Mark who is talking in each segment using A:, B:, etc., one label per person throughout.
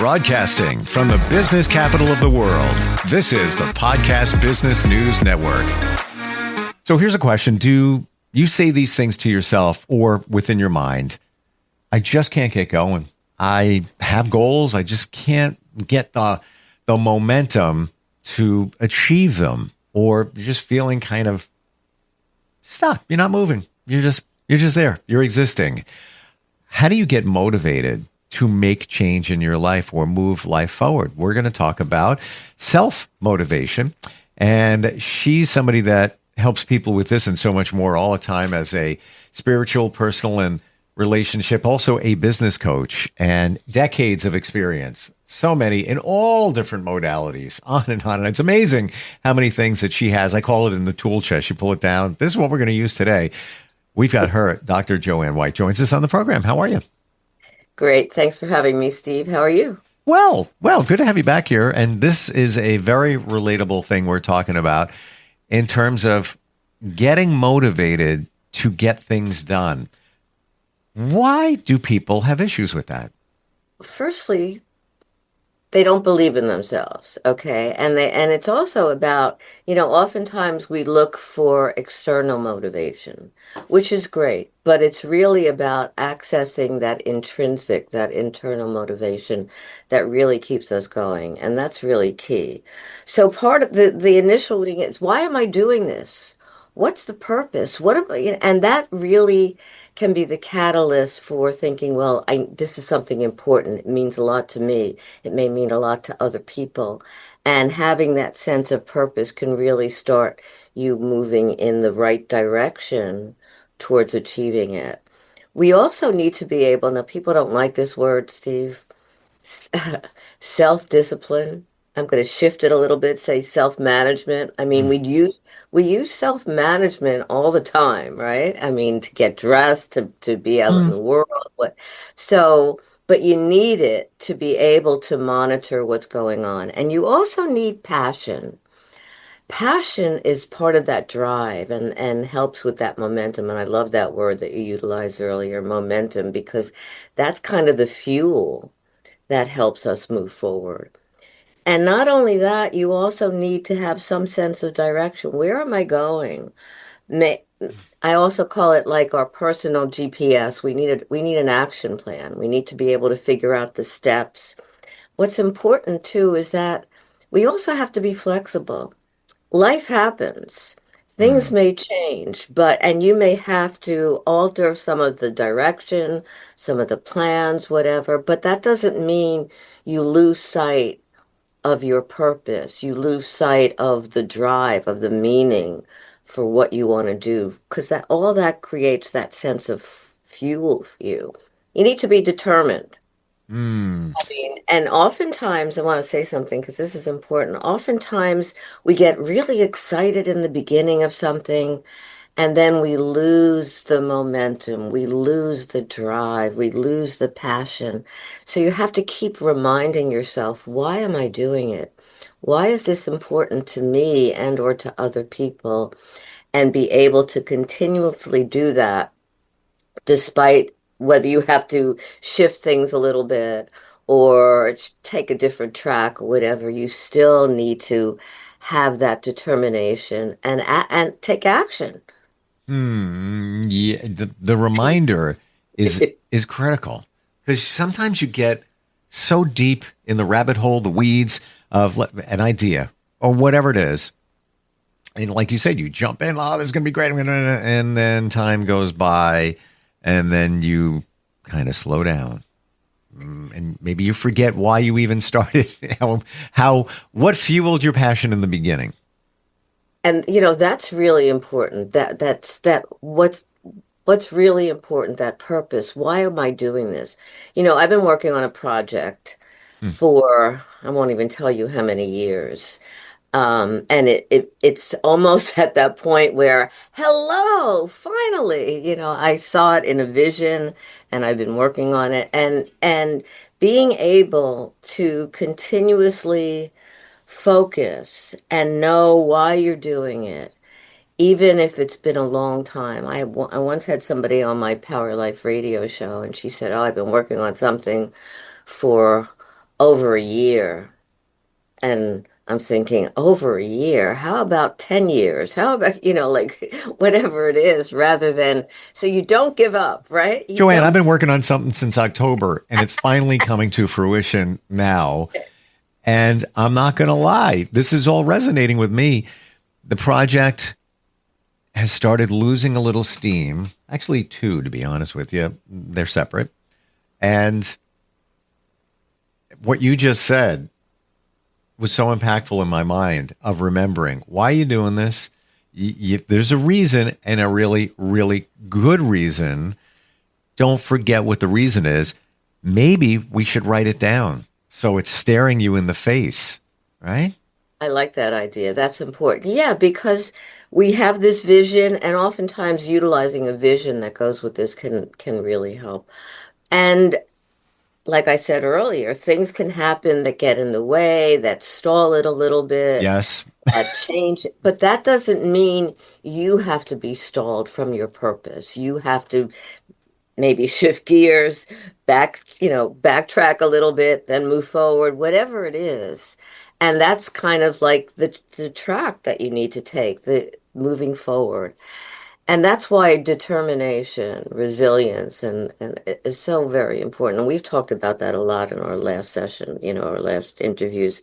A: Broadcasting from the business capital of the world, this is the Podcast Business News Network. So here's a question. Do you say these things to yourself or within your mind? I just can't get going. I have goals. I just can't get the momentum to achieve them. Or you're just feeling kind of stuck. You're not moving. You're just there. You're existing. How do you get motivated to make change in your life or move life forward? We're going to talk about self-motivation. And she's somebody that helps people with this and so much more all the time as a spiritual, personal, and relationship, also a business coach, and decades of experience. So many in all different modalities, on and on. And it's amazing how many things that she has. I call it in the tool chest. You pull it down. This is what we're going to use today. We've got her, Dr. Joanne White, joins us on the program. How are you?
B: Great. Thanks for having me, Steve. How are you?
A: Well, good to have you back here. And this is a very relatable thing we're talking about in terms of getting motivated to get things done. Why do people have issues with that?
B: Firstly, they don't believe in themselves, okay? And it's also about, oftentimes we look for external motivation, which is great, but it's really about accessing that intrinsic, that internal motivation that really keeps us going, and that's really key. So part of the initial thing is, why am I doing this? What's the purpose? What am I, and that really can be the catalyst for thinking, well, this is something important. It means a lot to me. It may mean a lot to other people. And having that sense of purpose can really start you moving in the right direction towards achieving it. We also need to be able, now people don't like this word, Steve, self-discipline. I'm going to shift it a little bit, say self-management. I mean, we use self-management all the time, right? I mean, to get dressed, to be out in the world. But you need it to be able to monitor what's going on. And you also need passion. Passion is part of that drive and helps with that momentum. And I love that word that you utilized earlier, momentum, because that's kind of the fuel that helps us move forward. And not only that, you also need to have some sense of direction. Where am I going? I also call it like our personal GPS. We need an action plan. We need to be able to figure out the steps. What's important too is that we also have to be flexible. Life happens. Things may change, and you may have to alter some of the direction, some of the plans, whatever, but that doesn't mean you lose sight of your purpose. You lose sight of the drive, of the meaning for what you want to do, because that all that creates that sense of fuel for you. You need to be determined. I mean, and oftentimes, I want to say something because this is important. Oftentimes, we get really excited in the beginning of something, and then we lose the momentum, we lose the drive, we lose the passion. So you have to keep reminding yourself, why am I doing it? Why is this important to me and or to other people? And be able to continuously do that despite whether you have to shift things a little bit or take a different track or whatever, you still need to have that determination and take action.
A: Yeah, the reminder is critical because sometimes you get so deep in the rabbit hole, the weeds of an idea or whatever it is. And like you said, you jump in, oh, this is going to be great. And then time goes by and then you kind of slow down. And maybe you forget why you even started, what fueled your passion in the beginning.
B: And that's really important. What's really important, that purpose. Why am I doing this? I've been working on a project for, I won't even tell you how many years. And it's almost at that point where, hello, finally, I saw it in a vision and I've been working on it and being able to continuously focus and know why you're doing it, even if it's been a long time. I once had somebody on my Power Life radio show and she said, oh, I've been working on something for over a year. And I'm thinking, over a year? How about 10 years? How about, like whatever it is, rather than, so you don't give up, right? You
A: Joanne, I've
B: don't.
A: been working on something since October, and it's finally coming to fruition now. And I'm not going to lie, this is all resonating with me. The project has started losing a little steam. Actually, two, to be honest with you. They're separate. And what you just said was so impactful in my mind of remembering, why are you doing this? There's a reason, and a really, really good reason. Don't forget what the reason is. Maybe we should write it down so it's staring you in the face, right?
B: I like that idea. That's important. Yeah, because we have this vision, and oftentimes utilizing a vision that goes with this can really help. And like I said earlier, things can happen that get in the way, that stall it a little bit,
A: Yes.
B: that change it. But that doesn't mean you have to be stalled from your purpose. You have to maybe shift gears, backtrack a little bit, then move forward, whatever it is. And that's kind of like the track that you need to take, the moving forward. And that's why determination, resilience, and it is so very important. And we've talked about that a lot in our last session, our last interviews.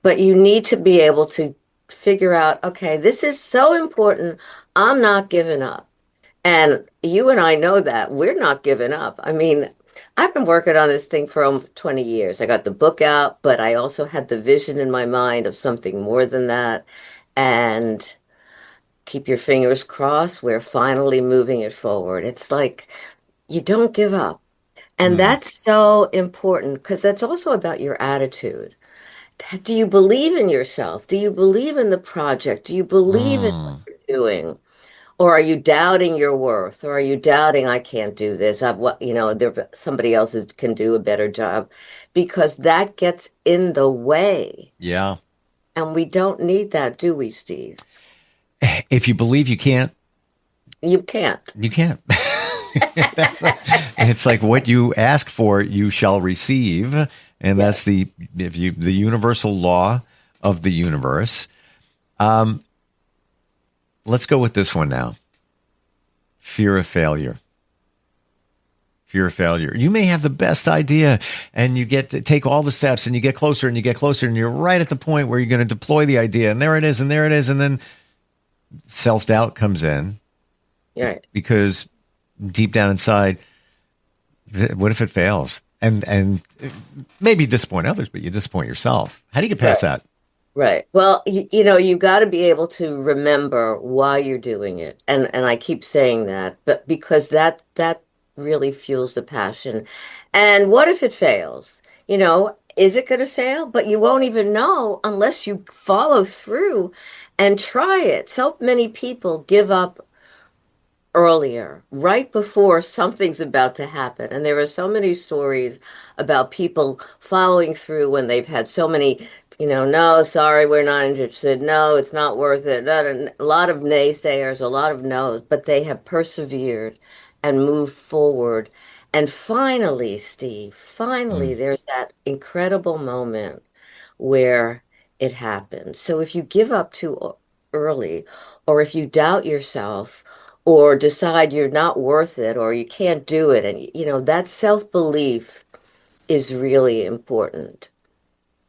B: But you need to be able to figure out, okay, this is so important. I'm not giving up. And you and I know that we're not giving up. I mean, I've been working on this thing for almost 20 years. I got the book out, but I also had the vision in my mind of something more than that. And keep your fingers crossed, we're finally moving it forward. It's like you don't give up. And
A: Mm.
B: that's so important because that's also about your attitude. Do you believe in yourself? Do you believe in the project? Do you believe in what
A: Mm.
B: you're doing? Or are you doubting your worth? Or are you doubting I can't do this? Somebody else can do a better job because that gets in the way.
A: Yeah.
B: And we don't need that, do we, Steve?
A: If you believe you can't,
B: You can't.
A: you can't. It's like what you ask for, you shall receive. And that's
B: Yes.
A: the universal law of the universe. Let's go with this one now. Fear of failure. Fear of failure. You may have the best idea and you get to take all the steps and you get closer and you get closer and you're right at the point where you're going to deploy the idea. And there it is. And there it is. And then self-doubt comes in
B: Right.
A: because deep down inside, what if it fails? And maybe disappoint others, but you disappoint yourself. How do you get past
B: Right.
A: that?
B: Right. Well, you got to be able to remember why you're doing it. And I keep saying that, but because that really fuels the passion. And what if it fails? Is it going to fail? But you won't even know unless you follow through and try it. So many people give up earlier, right before something's about to happen. And there are so many stories about people following through when they've had so many, no, sorry, we're not interested. No, it's not worth it. A lot of naysayers, a lot of no's, but they have persevered and moved forward. And finally, Steve, finally,
A: Mm.
B: there's that incredible moment where it happens. So if you give up too early, or if you doubt yourself, or decide you're not worth it, or you can't do it, and that self-belief is really important.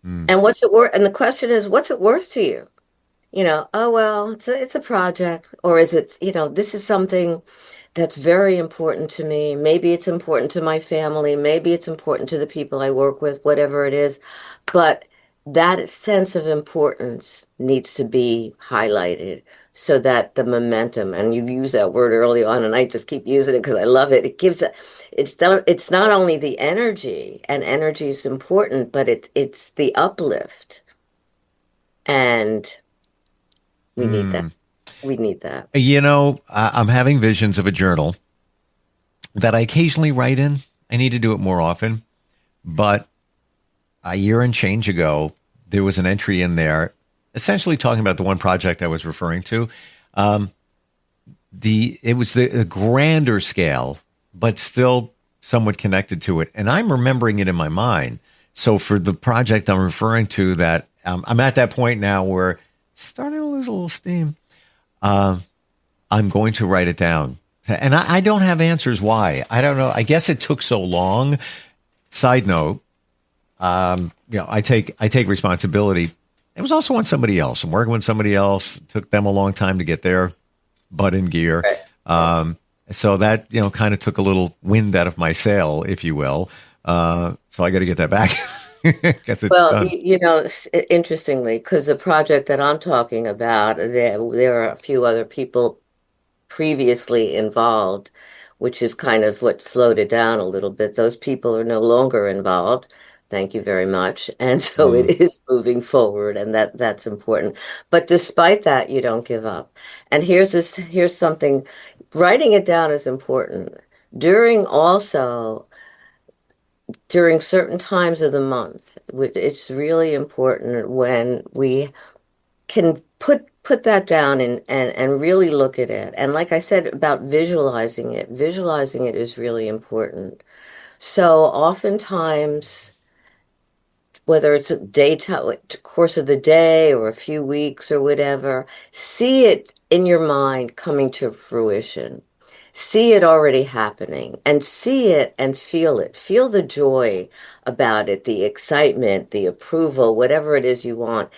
A: Mm.
B: And what's it worth? And the question is, what's it worth to you? Oh well, it's a project, or is it, this is something that's very important to me. Maybe it's important to my family, maybe it's important to the people I work with, whatever it is. But that sense of importance needs to be highlighted so that the momentum, and you use that word early on, and I just keep using it because I love it. It's not only the energy, and energy is important, but it's the uplift. And we need that.
A: Mm.
B: We need that.
A: I'm having visions of a journal that I occasionally write in. I need to do it more often. But a year and change ago, there was an entry in there essentially talking about the one project I was referring to. Um, it was the grander scale, but still somewhat connected to it. And I'm remembering it in my mind So for the project I'm referring to, that I'm at that point now where it's starting to lose a little steam. Uh, I'm going to write it down, and I don't have answers why. I don't know. I guess it took so long. Side note, I take responsibility. It was also on somebody else. I'm working with somebody else. It took them a long time to get their butt in gear.
B: Right. Right.
A: Um, so that, kind of took a little wind out of my sail, if you will. So I got to get that back. Guess it's
B: Well,
A: done.
B: interestingly, because the project that I'm talking about, there are a few other people previously involved, which is kind of what slowed it down a little bit. Those people are no longer involved. Thank you very much. And so
A: Mm,
B: it is moving forward, and that's important. But despite that, you don't give up. And here's something, writing it down is important. During also during certain times of the month, it's really important when we can put that down and really look at it. And like I said about visualizing it is really important. So oftentimes, whether it's a daytime course of the day or a few weeks or whatever, see it in your mind coming to fruition. See it already happening and see it and feel it. Feel the joy about it, the excitement, the approval, whatever it is you want,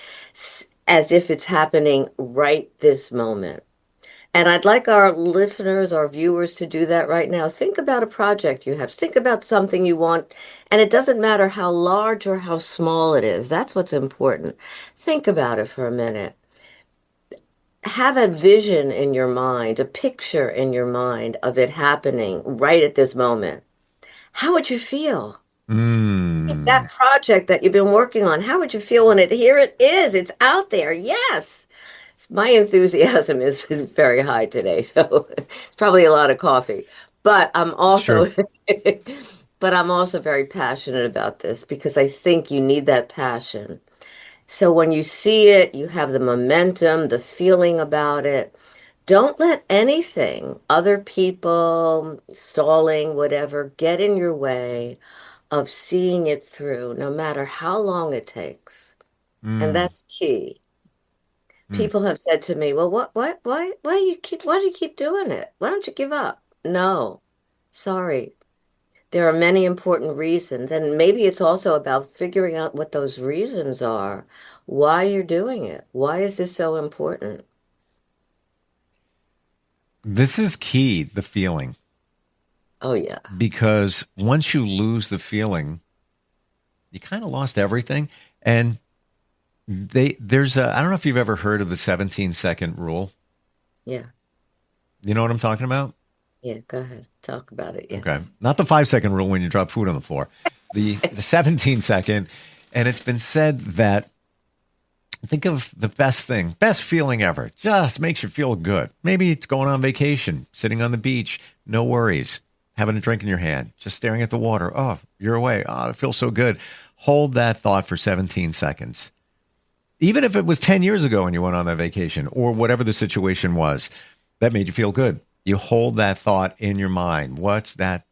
B: as if it's happening right this moment. And I'd like our listeners, our viewers to do that right now. Think about a project you have. Think about something you want, and it doesn't matter how large or how small it is. That's what's important. Think about it for a minute. Have a vision in your mind, a picture in your mind of it happening right at this moment. How would you feel?
A: mm,
B: That project that you've been working on, how would you feel when here it is? It's out there. Yes. My enthusiasm is very high today, so it's probably a lot of coffee. But I'm
A: it's true.
B: also but I'm also very passionate about this because I think you need that passion. So when you see it, you have the momentum, the feeling about it. Don't let anything, other people, stalling, whatever, get in your way of seeing it through, no matter how long it takes. And
A: Mm,
B: that's key.
A: mm.
B: People have said to me, "Well, why do you keep doing it? Why don't you give up?" No, sorry. There are many important reasons, and maybe it's also about figuring out what those reasons are, why you're doing it. Why is this so important?
A: This is key, the feeling,
B: Oh, yeah.
A: because once you lose the feeling, you kind of lost everything. And I don't know if you've ever heard of the 17-second rule.
B: Yeah.
A: You know what I'm talking about?
B: Yeah. Go ahead. Talk about it. Yeah.
A: Okay. Not the 5-second rule when you drop food on the floor. The 17-second. And it's been said that, think of the best feeling ever. Just makes you feel good. Maybe it's going on vacation, sitting on the beach, no worries, having a drink in your hand, just staring at the water. Oh, you're away. Oh, it feels so good. Hold that thought for 17 seconds. Even if it was 10 years ago when you went on that vacation or whatever the situation was that made you feel good, you hold that thought in your mind. What's that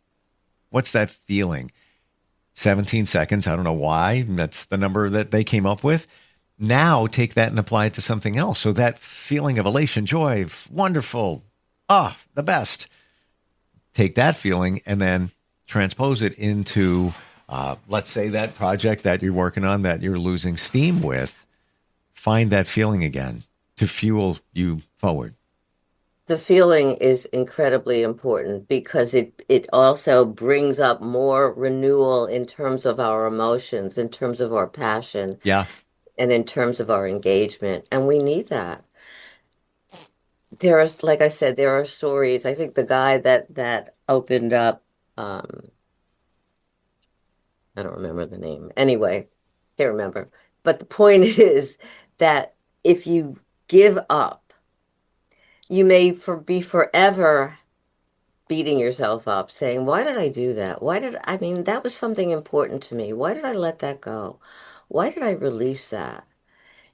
A: feeling? 17 seconds. I don't know why. That's the number that they came up with. Now take that and apply it to something else. So that feeling of elation, joy, wonderful, the best. Take that feeling and then transpose it into, let's say, that project that you're working on that you're losing steam with. Find that feeling again to fuel you forward.
B: The feeling is incredibly important because it also brings up more renewal in terms of our emotions, in terms of our passion,
A: Yeah.
B: and in terms of our engagement. And we need that. Like I said, there are stories. I think the guy that opened up, I don't remember the name. Anyway, can't remember. But the point is that if you give up, you may be forever beating yourself up, saying, "Why did I do that? I mean, that was something important to me. Why did I let that go? Why did I release that?"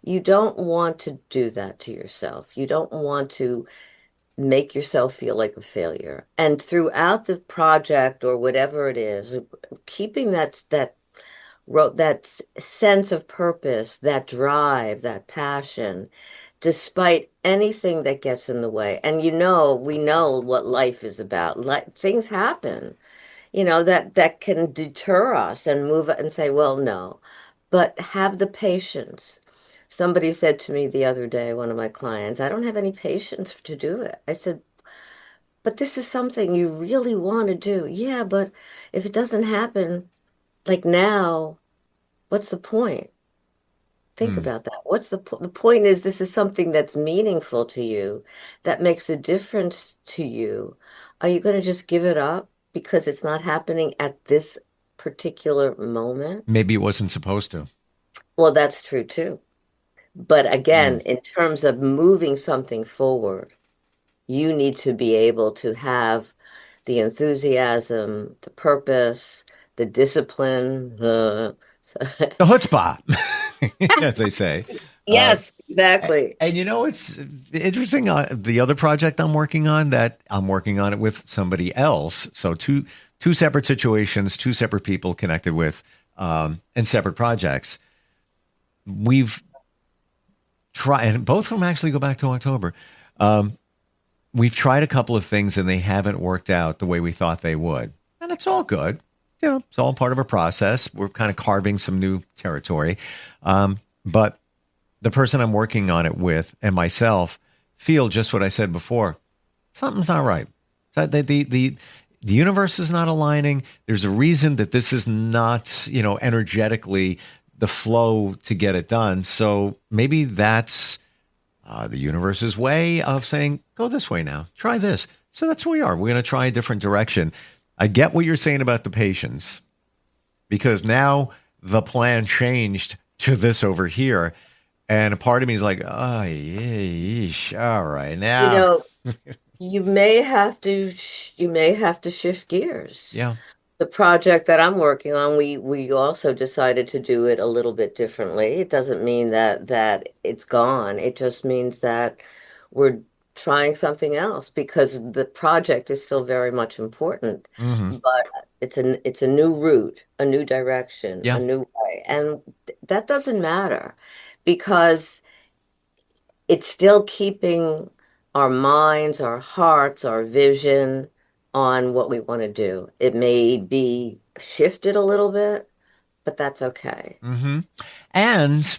B: You don't want to do that to yourself. You don't want to make yourself feel like a failure. And throughout the project or whatever it is, keeping that sense of purpose, that drive, that passion, despite anything that gets in the way. And we know what life is about. Things happen, that can deter us and move and say, well, no, but have the patience. Somebody said to me the other day, one of my clients, I don't have any patience to do it. I said, but this is something you really want to do. Yeah, but if it doesn't happen like now, what's the point? Think
A: Hmm.
B: about that. The point is this is something that's meaningful to you, that makes a difference to you. Are you going to just give it up because it's not happening at this particular moment?
A: Maybe it wasn't supposed to.
B: Well, that's true too. But
A: Hmm.
B: again, in terms of moving something forward, you need to be able to have the enthusiasm, the purpose, the discipline, so-
A: The chutzpah, as they say. Uh,
B: yes, exactly.
A: and it's interesting. The other project I'm working on it with somebody else. So two separate situations, two separate people connected with, and separate projects. We've tried, and both of them actually go back to October. Um, we've tried a couple of things and they haven't worked out the way we thought they would. And it's all good. It's all part of a process. We're kind of carving some new territory. But the person I'm working on it with and myself feel just what I said before. Something's not right. So the universe is not aligning. There's a reason that this is not, energetically the flow to get it done. So maybe that's the universe's way of saying, go this way now, try this. So that's where we are. We're going to try a different direction. I get what you're saying about the patience because now the plan changed to this over here. And a part of me is like, oh, yeesh, all right,
B: You
A: now.
B: know, you may have to shift gears.
A: Yeah.
B: The project that I'm working on, we also decided to do it a little bit differently. It doesn't mean that it's gone. It just means that we're trying something else because the project is still very much important,
A: Hmm.
B: but it's a new route, a new direction, a
A: Yeah.
B: new way. And that doesn't matter because it's still keeping our minds, our hearts, our vision on what we want to do. It may be shifted a little bit, but that's okay.
A: Hmm. And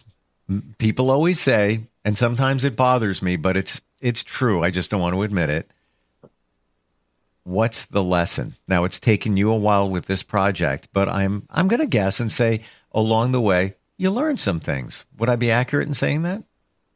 A: people always say, and sometimes it bothers me, but it's true. I just don't want to admit it. What's the lesson? Now it's taken you a while with this project, but I'm going to guess and say along the way you learned some things. Would I be accurate in saying that?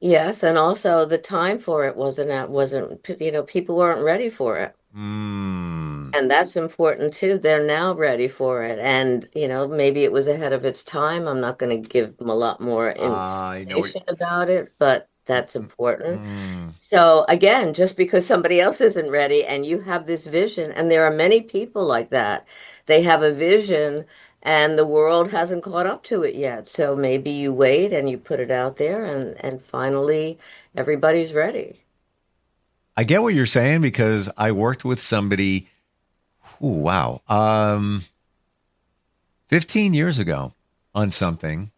B: Yes, and also the time for it wasn't, people weren't ready for it.
A: Mm.
B: And that's important too. They're now ready for it. And, maybe it was ahead of its time. I'm not going to give them a lot more
A: I know what.
B: information about it, but that's important.
A: Mm.
B: So again, just because somebody else isn't ready and you have this vision, and there are many people like that, they have a vision and the world hasn't caught up to it yet. So maybe you wait and you put it out there and finally everybody's ready.
A: I get what you're saying because I worked with somebody. Ooh, wow. 15 years ago on something,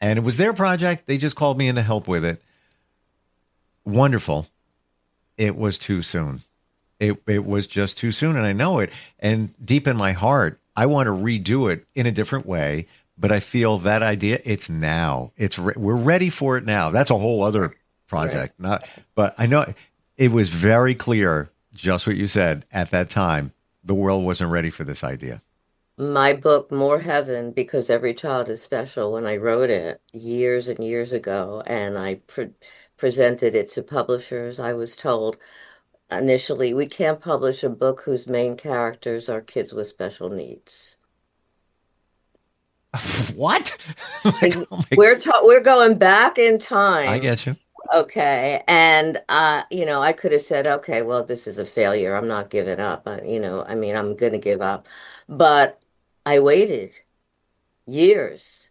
A: and it was their project. They just called me in to help with it. Wonderful. It was too soon. It was just too soon, and I know it. And deep in my heart, I want to redo it in a different way. But I feel that idea. It's now. We're ready for it now. That's a whole other
B: Right.
A: project. Not, but I know it was very clear, just what you said at that time. The world wasn't ready for this idea.
B: My book, More Heaven, because every child is special, when I wrote it years and years ago, and I presented it to publishers, I was told initially, we can't publish a book whose main characters are kids with special needs.
A: What? Like, oh my,
B: We're going back in
A: I
B: time,
A: get you.
B: okay, and I could have said, okay, well, this is a failure. I'm not giving up. I mean, I'm going to give up, but I waited years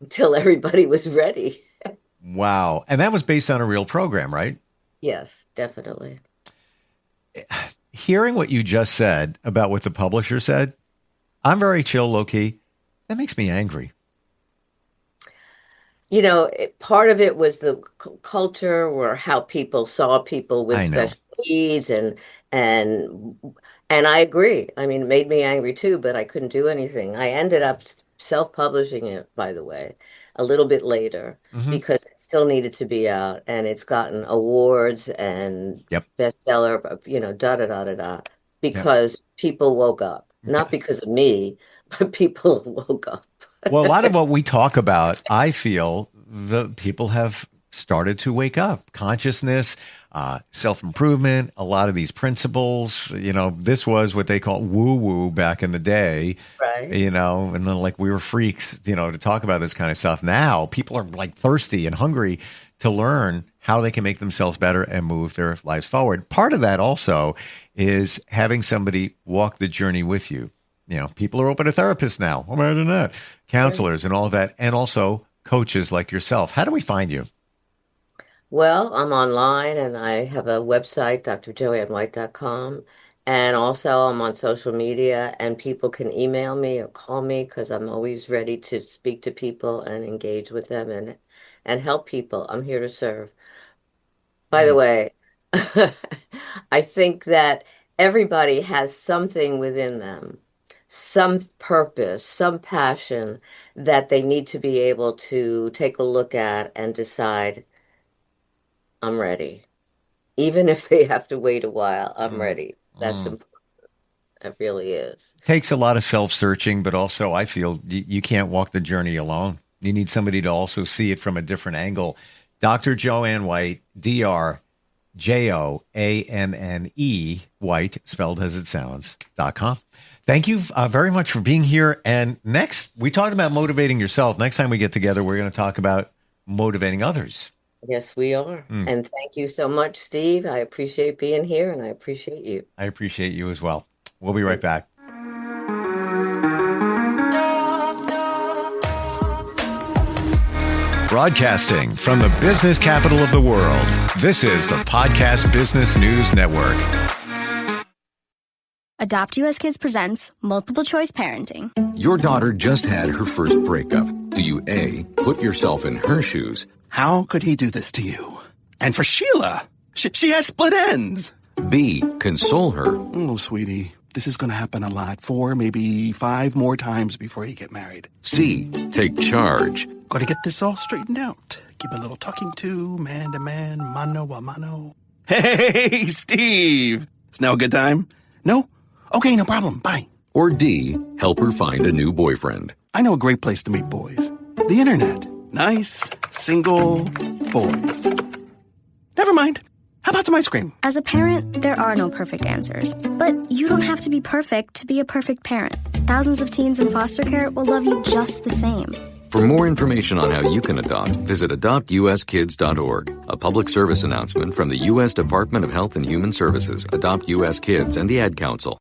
B: until everybody was ready.
A: Wow. And that was based on a real program, right?
B: Yes, definitely.
A: Hearing what you just said about what the publisher said, I'm very chill, low key. That makes me angry.
B: Part of it was the culture or how people saw people with
A: I know.
B: special needs, and I agree. I mean, it made me angry too, but I couldn't do anything. I ended up self-publishing it, by the way, a little bit later
A: Hmm.
B: because it still needed to be out, and it's gotten awards and
A: Yep.
B: bestseller, da da da da da,
A: Yep.
B: because people woke up, not because of me, but people woke up.
A: Well, a lot of what we talk about, I feel the people have started to wake up. Consciousness, self-improvement, a lot of these principles, this was what they call woo-woo back in the day,
B: Right.
A: and then like we were freaks, to talk about this kind of stuff. Now people are like thirsty and hungry to learn how they can make themselves better and move their lives forward. Part of that also is having somebody walk the journey with you. People are open to therapists now. Imagine that. Counselors and all of that. And also coaches like yourself. How do we find you?
B: Well, I'm online and I have a website, drjoannewhite.com. And also I'm on social media and people can email me or call me because I'm always ready to speak to people and engage with them and help people. I'm here to serve. By the
A: Mm,
B: way, I think that everybody has something within them, some purpose, some passion that they need to be able to take a look at and decide, I'm ready. Even if they have to wait a while, I'm
A: mm,
B: ready. That's
A: mm.
B: important. It really is.
A: Takes a lot of self-searching, but also I feel you can't walk the journey alone. You need somebody to also see it from a different angle. Dr. Joanne White, DrJoanne White, spelled as it sounds.com. Thank you very much for being here. And next, we talked about motivating yourself. Next time we get together, we're going to talk about motivating others.
B: Yes, we are.
A: Mm,
B: And thank you so much, Steve. I appreciate being here and I appreciate you.
A: I appreciate you as well. We'll be right
B: Thank
A: back. Broadcasting from the business capital of the world, this is the Podcast Business News Network.
C: Adopt US Kids presents Multiple Choice Parenting.
D: Your daughter just had her first breakup. Do you A, put yourself in her shoes?
E: How could he do this to you? And for Sheila, she has split ends.
D: B, console her?
E: Oh, sweetie, this is going to happen a lot. 4, maybe 5 more times before you get married.
D: C, take charge?
E: Got to get this all straightened out. Give a little talking to, man to man, mano a mano. Hey, Steve! Is now a good time? No? Okay, no problem. Bye.
D: Or D, help her find a new boyfriend?
E: I know a great place to meet boys. The internet. Nice, single boys. Never mind. How about some ice cream?
C: As a parent, there are no perfect answers. But you don't have to be perfect to be a perfect parent. Thousands of teens in foster care will love you just the same.
D: For more information on how you can adopt, visit adoptuskids.org. A public service announcement from the U.S. Department of Health and Human Services, Adopt U.S. Kids, and the Ad Council.